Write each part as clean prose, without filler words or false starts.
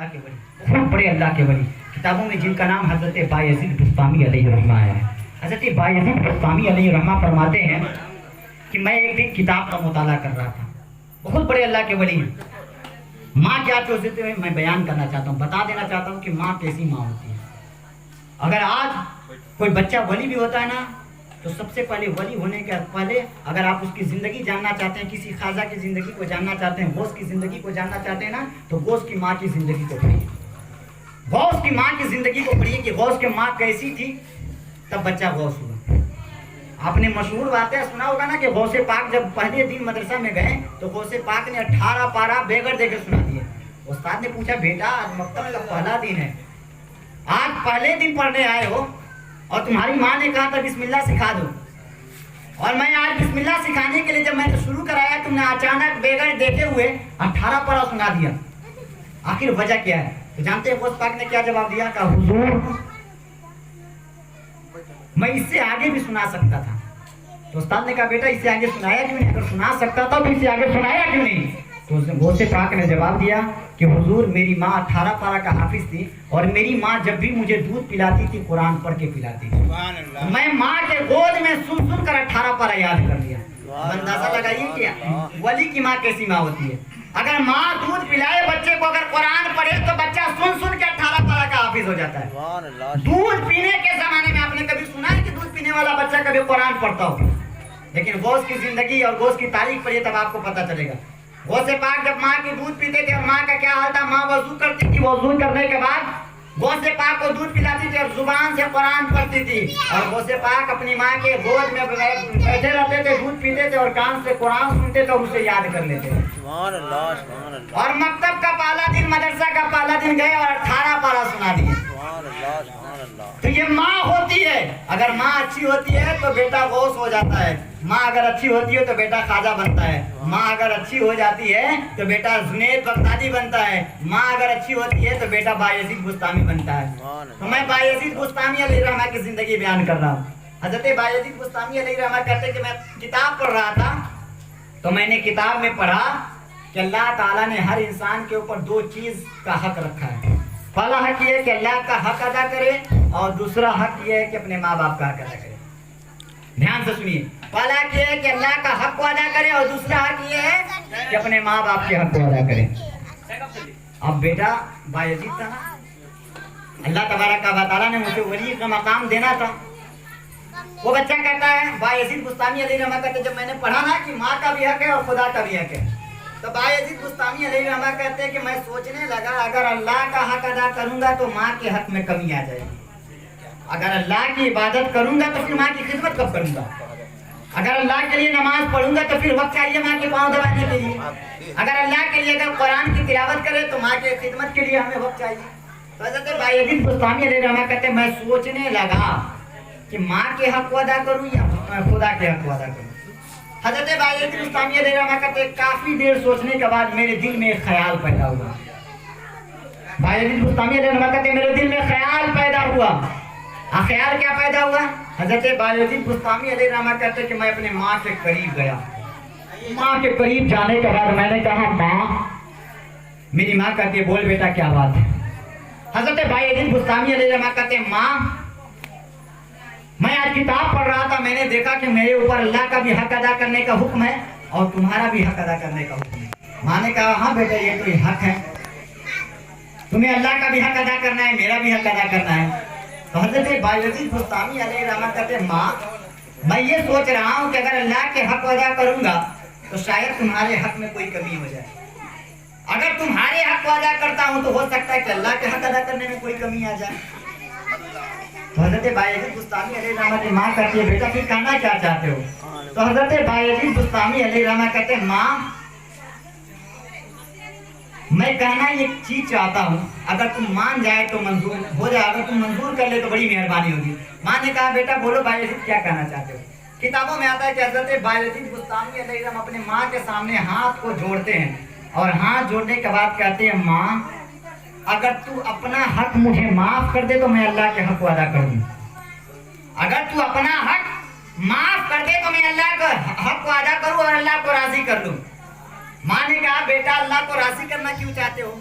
अल्लाह के वली, बहुत बड़े अल्लाह के वली, किताबों में जिनका नाम हज़रत बायज़ीद बुस्तामी अलैहिर्रहमा है। हज़रत बायज़ीद बुस्तामी अलैहिर्रहमा फरमाते हैं कि मैं एक दिन किताब का मुताला कर रहा था, बहुत बड़े अल्लाह के वली हैं। माँ क्या सोचते हैं मैं बयान करना चाहता हूँ, बता देना चाहता हूँ कि माँ कैसी माँ होती है। अगर आज कोई बच्चा वली भी होता है ना, तो सबसे पहले वली होने के पहले अगर आप उसकी ज़िंदगी जानना चाहते हैं, किसी खाजा की ज़िंदगी को जानना चाहते हैं, गौस की ज़िंदगी को जानना चाहते हैं ना, तो गौस की माँ की ज़िंदगी को पढ़िए। गौस की माँ की ज़िंदगी को पढ़िए कि गौस की माँ कैसी थी, तब बच्चा गौस हुआ। आपने मशहूर बातें सुना होगा ना कि गौसे पाक जब पहले दिन मदरसा में गए तो गौसे पाक ने 18 पारा बेगर देकर सुना दिए। उस्ताद ने पूछा बेटा आज मक्तब का पहला दिन है, आज पहले दिन पढ़ने आए हो और तुम्हारी माँ ने कहा था बिस्मिल्लाह सिखा दो, और मैं आज बिस्मिल्लाह सिखाने के लिए जब मैंने शुरू कराया तुमने अचानक बेगर देते हुए 18 पारा सुना दिया, आखिर वजह क्या है? तो जानते हैं गौस पाक ने क्या जवाब दिया? कहा हुजूर मैं इससे आगे भी सुना सकता था। तो उस्ताद ने कहा बेटा इससे आगे सुनाया क्यों नहीं? अगर सुना सकता था तो इससे आगे सुनाया क्यों नहीं? तो गौसे पाक ने जवाब दिया कि हुजूर मेरी माँ 18 पारा का हाफिज थी और मेरी माँ जब भी मुझे दूध पिलाती थी कुरान पढ़ के पिलाती थी। मैं माँ के गोद में सुन सुन कर 18 पारा याद कर लिया। अंदाजा लगाइए कि वली की माँ कैसी माँ होती है। अगर माँ दूध पिलाए बच्चे को, अगर कुरान पढ़े तो बच्चा सुन सुन के 18 पारा का हाफिज हो जाता है। दूध पीने के जमाने में आपने कभी सुना है कि दूध पीने वाला बच्चा कभी कुरान पढ़ता हो? लेकिन गौस की जिंदगी और गौस की तारीख पढ़िए तब आपको पता चलेगा। गौसे पाक जब माँ की दूध पीते थे और माँ का क्या हाल था, माँ वजू करती थी, वजू करने के बाद गौसे पाक को दूध पिलाती थी और जुबान से कुरान पढ़ती थी, और गौसे पाक अपनी माँ के गोद में बैठे रहते थे, दूध पीते थे और कान से कुरान सुनते थे और उसे याद कर लेते थे। और मकतब का पहला दिन, मदरसा का पहला दिन गए और 18 पारा सुना दिए। तो ये माँ होती है। अगर माँ अच्छी होती है तो बेटा गौस हो जाता है, माँ अगर अच्छी होती है तो बेटा खाजा बनता है, माँ अगर अच्छी हो जाती है तो बेटा जुनैद बगदादी बनता है, माँ अगर अच्छी होती है तो बेटा बायज़ीद बुस्तामी बनता है। तो मैं बायज़ीद बुस्तामी अलैहिर्रहमा की जिंदगी बयान कर रहा हूँ। हज़रत बायज़ीद बुस्तामी अलैहिर्रहमा कहते कि मैं किताब पढ़ रहा था तो मैंने किताब में पढ़ा कि अल्लाह ताला ने हर इंसान के ऊपर 2 चीज का हक रखा है। पहला हक ये है कि अल्लाह का हक अदा करे और दूसरा हक ये है कि अपने माँ बाप का हक अदा करे। ध्यान से सुनिए, पहला हक ये है कि अल्लाह का हक को अदा करे और दूसरा हक ये है कि अपने माँ बाप के हक को अदा करे। अब बेटा बायज़ीद था ना, अल्लाह तबारक व तआला ने मुझे वली का मकाम देना था। वो बच्चा कहता है, बायज़ीद बुस्तामी अलैहिर्रहमा कहते जब मैंने पढ़ा ना कि माँ का भी हक है और खुदा का भी हक है, तो बायज़ीद बुस्तामी अलैहिर्रहमा कहते हैं कि मैं सोचने लगा अगर अल्लाह का हक अदा करूंगा तो माँ के हक में कमी आ जाएगी। अगर अल्लाह की इबादत करूंगा तो फिर माँ की खिदमत कब करूंगा? अगर अल्लाह के लिए नमाज पढ़ूंगा तो फिर वक्त चाहिए माँ के पाँव दबाने के लिए। अगर अल्लाह के लिए अगर कुरान की तिलावत करे तो माँ के खिदमत के लिए हमें वक्त चाहिए। तो हज़रत बायज़ीद बुस्तामी अलैहिर्रहमा कहते हैं मैं सोचने लगा कि माँ के हक को अदा करूँ या खुदा के हक को अदा करूँ। हज़रत बायज़ीद बुस्तामी अलैहिर्रहमा कहते हैं काफी देर सोचने के बाद मेरे दिल में एक ख्याल पैदा हुआ। बायज़ीद बुस्तामी अलैहिर्रहमा कहते हैं मेरे दिल में ख्याल पैदा हुआ। ख्याल क्या पैदा हुआ? हज़रत बायज़ीद बुस्तामी अलैहिर्रहमा कहते हैं कि मैं अपने माँ के करीब गया। माँ के करीब जाने के बाद मैंने कहा माँ, मेरी माँ कहती है बोल बेटा क्या बात है? हज़रत बायज़ीद बुस्तामी अलैहिर्रहमा कहते हैं माँ मैं आज किताब पढ़ रहा था, मैंने देखा कि मेरे ऊपर अल्लाह का भी हक अदा करने का हुक्म है और तुम्हारा भी हक अदा करने का हुक्म है। माँ ने कहा हाँ बेटा ये तो हक है, तुम्हें अल्लाह का भी हक अदा करना है, मेरा भी हक अदा करना है। तो हज़रत बायज़ीद बुस्तामी अलैहिर्रहमा कहते हैं माँ मैं ये सोच रहा हूँ कि अगर अल्लाह के हक अदा करूँगा तो शायद तुम्हारे हक में कोई कमी हो जाए। अगर तुम्हारे हक को अदा करता हूँ तो हो सकता है कि अल्लाह के हक अदा करने में कोई कमी आ जाए। तो हज़रत बायज़ीद बुस्तामी अलैहिर्रहमा की माँ कहती है बेटा फिर कहना क्या चाहते हो? तो हज़रत बायज़ीद बुस्तामी अलैहिर्रहमा कहते हैं माँ मैं कहना ये चीज चाहता हूँ, अगर तुम मान जाए तो मंजूर हो जाए, अगर तुम मंजूर कर ले तो बड़ी मेहरबानी होगी। माँ ने कहा बेटा बोलो बायज़ीद क्या कहना चाहते हो? किताबों में आता है कि हज़रत बायज़ीद बुस्तामी अलैहिर्रहमा अपने माँ के सामने हाथ को जोड़ते हैं और हाथ जोड़ने के बाद कहते हैं माँ अगर तू अपना हक मुझे माफ कर दे तो मैं अल्लाह के हक को अदा कर दूँ। अगर तू अपना हक माफ कर दे तो मैं अल्लाह का हक को अदा करूँ और अल्लाह को राजी कर लूँ। माँ ने कहा बेटा अल्लाह को राजी करना क्यों चाहते हो?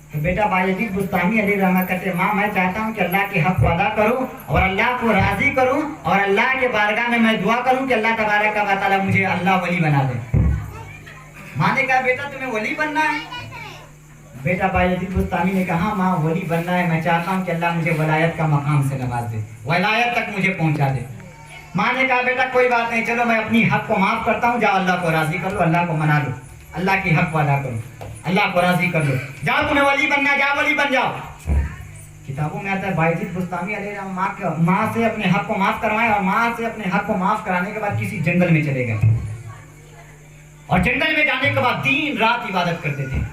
तो बेटा बायजीद बुस्तामी अलैहिर्रहमा कहते माँ मैं चाहता हूँ कि अल्लाह के हक को अदा करूँ और अल्लाह को राजी करूँ और अल्लाह के बारगाह में मैं दुआ करूँ कि अल्लाह तबारक व तआला मुझे अल्लाह वली बना दे। माँ ने कहा बेटा तुम्हें वली बनना है? बेटा बायजीद बुस्तामी ने कहा माँ वली बनना है, मैं चाहता हूँ कि अल्लाह मुझे वलायत का मकाम से नवाज दे, वलायत तक मुझे पहुँचा दे। माँ ने कहा बेटा कोई बात नहीं, चलो मैं अपनी हक को माफ़ करता हूँ, जाओ अल्लाह को राजी कर लो, अल्लाह को मना लो, अल्लाह की हक को अदा करो, अल्लाह को राजी कर लो, जाओ तुम्हें वली बनना, जाओ वली बन जाओ। किताबों में आता है बायजीद बुस्तामी अलैहिर्रहमा माँ से अपने हक को माफ़ करवाएं और माँ से अपने हक को माफ़ कराने के बाद किसी जंगल में चले गए और जंगल में जाने के बाद दिन रात इबादत करते थे।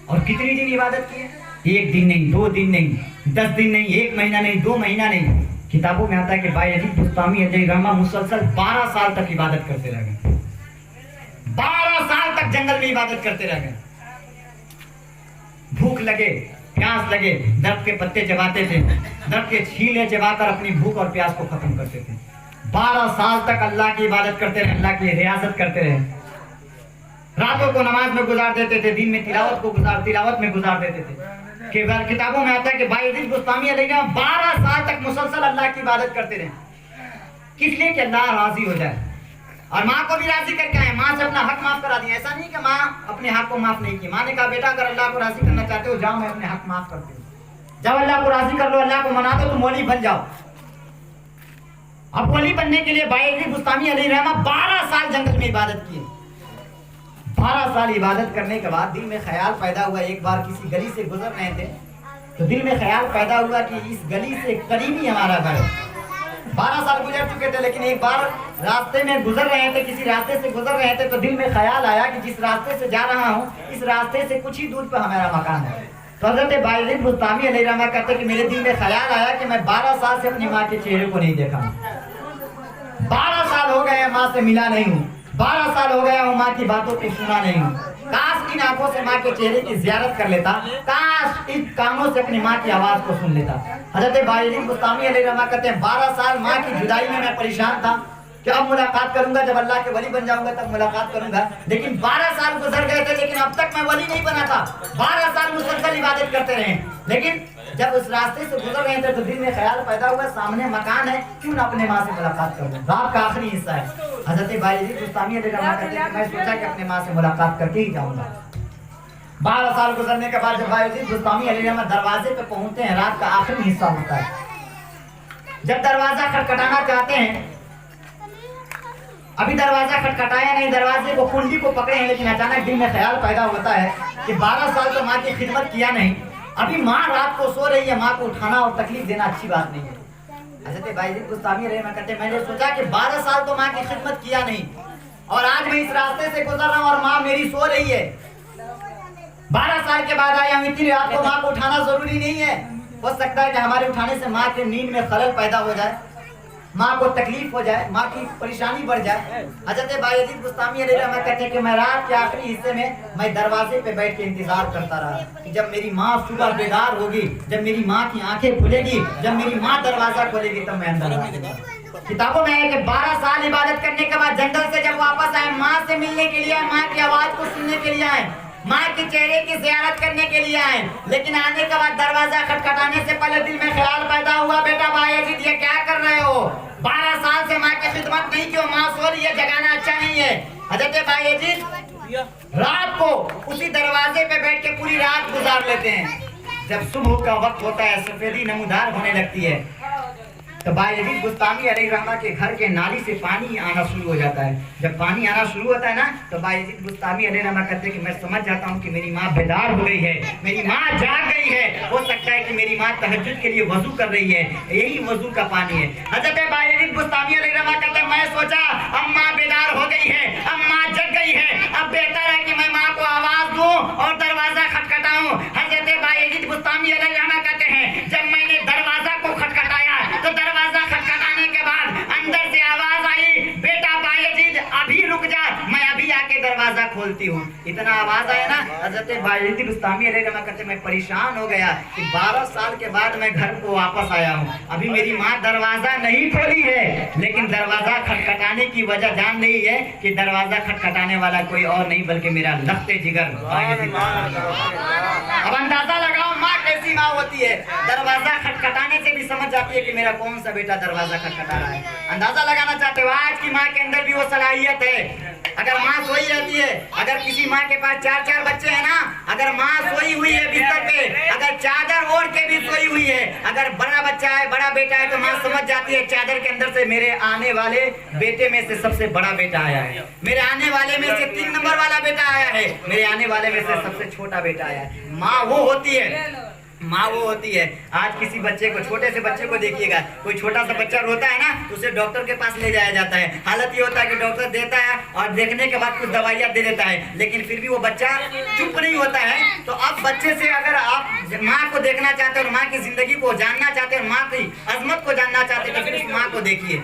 और कितनी दिन इबादत की? एक दिन नहीं, 2 दिन नहीं, 10 दिन नहीं, 1 महीना नहीं, 2 महीना नहीं। किताबों में आता है कि बायजीद बुस्तामी अलैहिर्रहमा मुसलसल 12 साल तक इबादत करते रह गए। 12 साल तक जंगल में इबादत करते रह गए। भूख लगे, प्यास लगे, दर्द के पत्ते चबाते थे, दर्द के छीले चबाकर अपनी भूख और प्यास को खत्म करते थे। 12 साल तक अल्लाह की इबादत करते रहे, अल्लाह की रियाजत करते रहे। रातों को नमाज में गुजार देते थे, दिन में तिलावत में गुजार देते थे। किताबों में आता है कि बायजीद बुस्तामी अलैहिर्रहमा 12 साल तक मुसलसल अल्लाह की इबादत करते रहे। किस लिए? कि अल्लाह राजी हो जाए और माँ को भी राजी करके आए, माँ से अपना हक माफ करा दिया। ऐसा नहीं कि माँ अपने हक को माफ नहीं किया। माँ ने कहा बेटा अगर अल्लाह को राजी करना चाहते हो जाओ, मैं अपने हक माफ करती हूँ, जाओ अल्लाह को राजी कर लो, अल्लाह को मना दो, तुम वली बन जाओ। अब वली बनने के लिए बायजीद बुस्तामी अलैहिर्रहमा 12 साल जंगल में इबादत किए। 12 साल इबादत करने के बाद दिल में ख्याल पैदा हुआ, एक बार किसी गली से गुजर रहे थे तो दिल में ख्याल पैदा हुआ कि इस गली से करीब ही हमारा घर है। 12 साल गुजर चुके थे, लेकिन एक बार रास्ते में गुजर रहे थे, किसी रास्ते से गुजर रहे थे तो दिल में ख्याल आया कि जिस रास्ते से जा रहा हूँ इस रास्ते से कुछ ही दूर पर हमारा मकान है। तो हज़रत बायजीद बुस्तामी अलैहिर्रहमा कहते कि मेरे दिल में ख्याल आया कि मैं 12 साल से अपनी माँ के चेहरे को नहीं देखा हूँ। 12 साल हो गए माँ से मिला नहीं हूँ, 12 साल हो गया हूँ माँ की बातों को सुना नहीं हूँ। काश इन आंखों से माँ के चेहरे की ज़ियारत कर लेता, काश इन कानों से अपनी माँ की आवाज़ को सुन लेता। हज़रत बायजीद बुस्तामी अलैहिर्रहमा कहते हैं 12 साल माँ की जुदाई में मैं परेशान था कि अब मुलाकात करूंगा, जब अल्लाह के वली बन जाऊंगा तब मुलाकात करूंगा। लेकिन 12 साल गुजर गए थे, लेकिन अब तक मैं वली नहीं बना था। 12 साल मुसलसल इबादत करते रहे, लेकिन जब उस रास्ते से गुजर रहे थे तो दिल में ख्याल पैदा हुआ सामने मकान है, क्यों ना अपने माँ से मुलाकात कर लूं। रात का आखिरी हिस्सा है। हज़रत बायजीद बुस्तामी अलैहिर्रहमा कहते हैं मैं सोचा कि अपने माँ से मुलाकात करके ही जाऊंगा। 12 साल गुजरने के बाद जब बायजीद बुस्तामी अलैहिर्रहमा दरवाजे पे पहुंचते हैं, रात का आखिरी हिस्सा होता है, जब दरवाजा खटखटाना चाहते हैं, अभी दरवाजा खटखटाया नहीं, दरवाजे को कुंडी को पकड़े हैं, लेकिन अचानक दिल में ख्याल पैदा होता है कि 12 साल तो माँ की खिदमत किया नहीं, अभी माँ रात को सो रही है, माँ को उठाना और तकलीफ देना अच्छी बात नहीं है। हज़रत बायजीद बुस्तामी अलैहिर्रहमा कहते हैं मैंने सोचा कि 12 साल तो माँ की खिदमत किया नहीं और आज मैं इस रास्ते से गुजर रहा हूँ और माँ मेरी सो रही है। 12 साल के बाद आया हूँ, इतनी रात को माँ को उठाना जरूरी नहीं है। हो सकता है कि हमारे उठाने से माँ के नींद में खलल पैदा हो जाए, माँ को तकलीफ हो जाए, माँ की परेशानी बढ़ जाए। हज़रत बायजीद बुस्तामी अलैहिर्रहमा कहते हैं कि मैं रात के आखिरी हिस्से में मैं दरवाजे पे बैठ के इंतजार करता रहा कि जब मेरी माँ सुबह बेदार होगी, जब मेरी माँ की आंखें खुलेगी, जब मेरी माँ दरवाजा खोलेगी तब मैं अंदर आऊंगा। किताबों में है कि 12 साल इबादत करने के बाद जंगल से जब वापस आए, माँ से मिलने के लिए, माँ की आवाज को सुनने के लिए आए, माँ के चेहरे की ज़ियारत करने के लिए आए, लेकिन आने के बाद दरवाजा खटखटाने से पहले दिल में ख्याल पैदा हुआ बेटा बायजीद ये क्या कर रहे हो? 12 साल से माँ की खिदमत नहीं की, माँ सो रही है, जगाना अच्छा नहीं है। हज़रत बायजीद रात को उसी दरवाजे पे बैठ के पूरी रात गुजार लेते हैं। जब सुबह का वक्त होता है, सफेदी नमूदार होने लगती है, तो बायजीद बुस्तामी अलैहिर्रहमा के घर के नाली से पानी आना शुरू हो जाता है। जब पानी आना शुरू होता है ना, तो बायजीद बुस्तामी अलैहिर्रहमा कहते हैं कि मैं समझ जाता हूँ कि मेरी माँ बेदार हो गई है, मेरी माँ जाग गई है। हो सकता है कि मेरी माँ तहज्जुद के लिए वजू कर रही है, यही वजू का पानी है। हज़रत बायजीद बुस्तामी अलैहिर्रहमा कहते हैं मैं सोचा अब माँ बेदार हो गई है, अब माँ जग गई है, अब बेहतर है कि मैं माँ को आवाज दूं और दरवाजा खटखटाऊं। हज़रत बायजीद बुस्तामी अलैहिर्रहमा कहते हैं जब मैंने दरवाजा को खटखटाया तो दरवाजा खटखटाने के बाद अंदर से आवाज आई बेटा बायजीद अभी रुक जा, मैं अभी आके दरवाजा खोलती हूँ। इतना आवाज आया ना, हज़रत बायजीद बुस्तामी अलैहिर्रहमा कहते मैं परेशान हो गया कि 12 साल के बाद मैं घर को वापस आया हूँ, अभी मेरी माँ दरवाजा नहीं खोली है, लेकिन दरवाजा खटखटाने की वजह जान रही है कि दरवाजा खटखटाने वाला कोई और नहीं बल्कि मेरा लख्ते जिगर बायजीद। अब अंदाजा लगाओ माँ कैसी माँ होती है। दरवाजा खटखटाने से भी समझ जाती है कि मेरा कौन सा बेटा दरवाजा खटखटा रहा है। अंदाजा लगाना चाहते हो आज की माँ के अंदर भी वो सलाहियत है। अगर माँ सोई रहती है, अगर किसी माँ के पास 4-4 बच्चे हैं ना, अगर माँ सोई हुई है बिस्तर पे, अगर चादर ओढ़ के भी सोई हुई है, अगर बड़ा बच्चा है, बड़ा बेटा है, तो माँ समझ जाती है चादर के अंदर से मेरे आने वाले बेटे में से सबसे बड़ा बेटा आया है, मेरे आने वाले में से 3 नंबर वाला बेटा आया है, मेरे आने वाले में से सबसे छोटा बेटा आया है। माँ वो होती है, माँ वो होती है। आज किसी बच्चे को, छोटे से बच्चे को देखिएगा, कोई छोटा सा बच्चा रोता है ना तो उसे डॉक्टर के पास ले जाया जाता है। हालत ये होता है कि डॉक्टर देता है और देखने के बाद कुछ दवाइयाँ दे देता है, लेकिन फिर भी वो बच्चा चुप नहीं होता है। तो अब बच्चे से अगर आप माँ को देखना चाहते हो और माँ की जिंदगी को जानना चाहते हो, माँ की अजमत को जानना चाहते हो, तो फिर उस माँ को देखिए।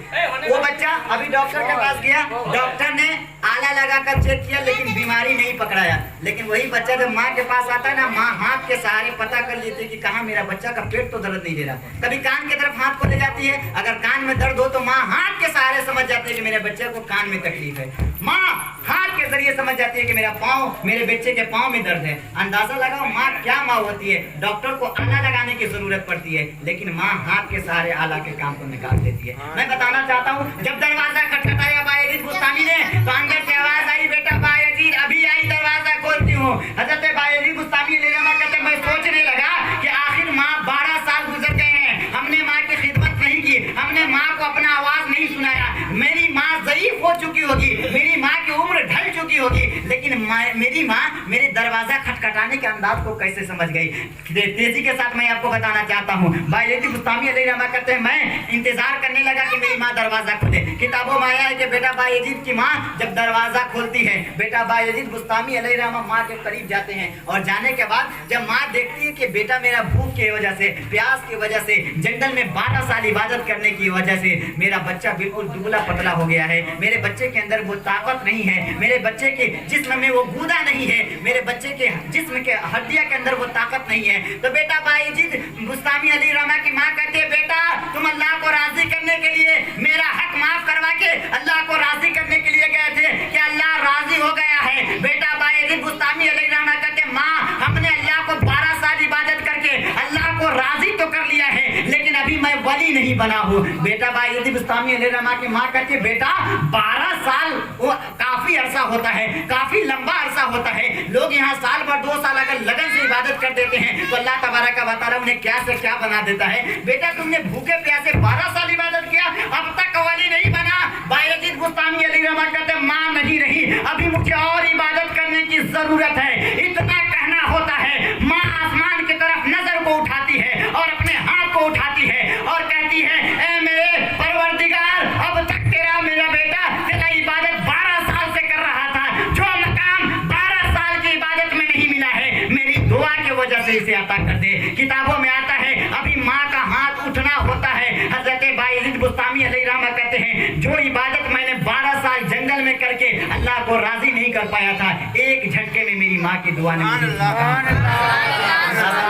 वो बच्चा अभी डॉक्टर के पास गया, डॉक्टर ने आला लगाकर चेक किया लेकिन बीमारी नहीं पकड़ाया। लेकिन वही बच्चा जब माँ के पास आता है ना, माँ हाथ के सहारे पता कर लेती है कि कहाँ मेरा बच्चा का पेट तो दर्द नहीं दे रहा। कभी कान की तरफ हाथ को ले जाती है, अगर कान में दर्द हो तो माँ हाथ के सहारे समझ जाती है कि मेरे बच्चे को कान में तकलीफ है। माँ हाथ के जरिए समझ जाती है कि मेरा पाँव, मेरे बच्चे के पाँव में दर्द है। अंदाजा लगाओ माँ क्या माँ होती है। डॉक्टर को आला लगाने की जरूरत पड़ती है, लेकिन माँ हाथ के सहारे आला के काम को निकाल देती है। मैं बताना चाहता हूँ, जब दरवाजा खटखटाया बायजीद बुस्तामी ने, तो अंदर से आवाज आई, बेटा बायजीद अभी आई, दरवाजा खोलती हूँ। हजरत बायजीद बुस्तामी कहते मैं सोचने लगा कि आखिर माँ 12 साल गुजर गए हैं, हमने माँ की खिदमत नहीं की, हमने माँ को अपना आवाज नहीं सुनाया, मेरी माँ ज़ईफ हो चुकी होगी, मेरी माँ की उम्र ढल चुकी होगी, लेकिन मेरी माँ मेरे दरवाजा खटखटाने के अंदाज को कैसे समझ गई। तेजी के साथ मैं आपको बताना चाहता हूँ, बायजीद बुस्तामी अलैहिर्रहमा कहते हैं मैं इंतजार करने लगा कि मेरी माँ दरवाजा खोले। किताबों में आया है कि बेटा बायजीद की माँ जब दरवाजा खोलती है, बेटा बायजीद बुस्तामी अलैहिर्रहमा माँ के करीब जाते हैं और जाने के बाद जब माँ देखती है कि बेटा मेरा भूख की वजह से, प्यास की वजह से, जंगल में 12 साल इबादत करने की वजह से मेरा बच्चा बिल्कुल दुबला पतला हो गया है, मेरे बच्चे के अंदर वो ताकत नहीं है, मेरे बच्चे के जिस्म में वो गूदा नहीं है, मेरे बच्चे के जिस्म के हड्डियां के अंदर वो ताकत नहीं है। तो बेटा बायजीद बुस्तामी अलैहिर्रहमा की माँ कहती है बेटा तुम अल्लाह को राजी करने के लिए मेरा हक माफ करवा के अल्लाह को राजी करने के लिए गए थे कि अल्लाह राजी हो गया है। बेटा बायजीद बुस्तामी अलैहिर्रहमा कहते माँ हमने अल्लाह को 12 साल इबादत करके अल्लाह को राजी तो कर लिया है, लेकिन अभी मैं वली नहीं बना हूँ। बेटा बायजीद बुस्तामी अलैहिर्रहमा की माँ कहती है बेटा 12 साल वो काफी अरसा होता है, काफी लंबा अरसा होता है। लोग यहाँ साल भर 2 साल अगर लगन से इबादत कर देते हैं तो अल्लाह तबारक व तआला उन्हें क्या से क्या बना देता है। बेटा तुमने भूखे प्यासे 12 साल इबादत किया, अब तक वली नहीं बना। बायजीद बुस्तामी अलैहिर्रहमा कहते माँ नहीं रही, अभी मुझे और इबादत करने की जरूरत है। इतना कहना होता है, माँ आसमान की तरफ नजर को उठाती है और अपने हाथ को उठाती है और कहती है ए मेरे परवरदिगार अब तक तेरा मेरा बेटा तेरा इबादत 12 साल से कर रहा था, जो मकाम 12 साल की इबादत में नहीं मिला है मेरी दुआ की वजह से इसे अता कर दे। किताबों में आता है अभी माँ का हाथ उठना होता है। हजरत बायजीद बुस्तामी अलैहिर्रहमा कहते हैं जो इबादत मैंने 12 साल जंगल में करके अल्लाह को राजी नहीं कर पाया था, एक झटके में मेरी माँ की दुआ ने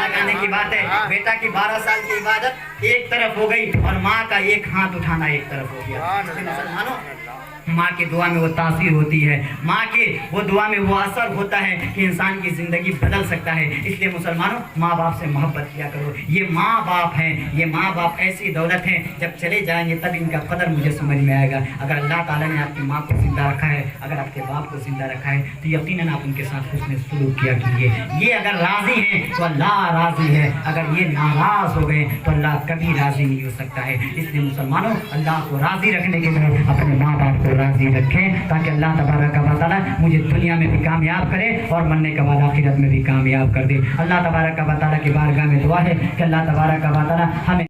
लगाने की बात है। बेटा की 12 साल की इबादत एक तरफ हो गई और माँ का एक हाथ उठाना एक तरफ हो गया। मुसलमानों माँ की दुआ में वो तासीर होती है, माँ के वो दुआ में वो असर होता है कि इंसान की ज़िंदगी बदल सकता है। इसलिए मुसलमानों माँ बाप से मोहब्बत किया करो। ये माँ बाप हैं, ये माँ बाप ऐसी दौलत है, जब चले जाएंगे तब इनका कदर मुझे समझ में आएगा। अगर अल्लाह ताला ने आपकी माँ को जिंदा रखा है, अगर आपके बाप को जिंदा रखा है, तो यकीनन आप उनके साथ हुस्न सलूक किया कीजिए। ये अगर राज़ी हैं तो अल्लाह राज़ी है, अगर ये नाराज़ हो गए तो अल्लाह कभी राज़ी नहीं हो सकता है। इसलिए मुसलमानों अल्लाह को राज़ी रखने के लिए अपने माँ बाप को राज़ी रखें, ताकि अल्लाह तबारक व तआला मुझे दुनिया में भी कामयाब करे और मरने के बाद आखिरत में भी कामयाब कर दे। अल्लाह तबारक व तआला की बारगाह में दुआ है कि अल्लाह तबारक व तआला हमें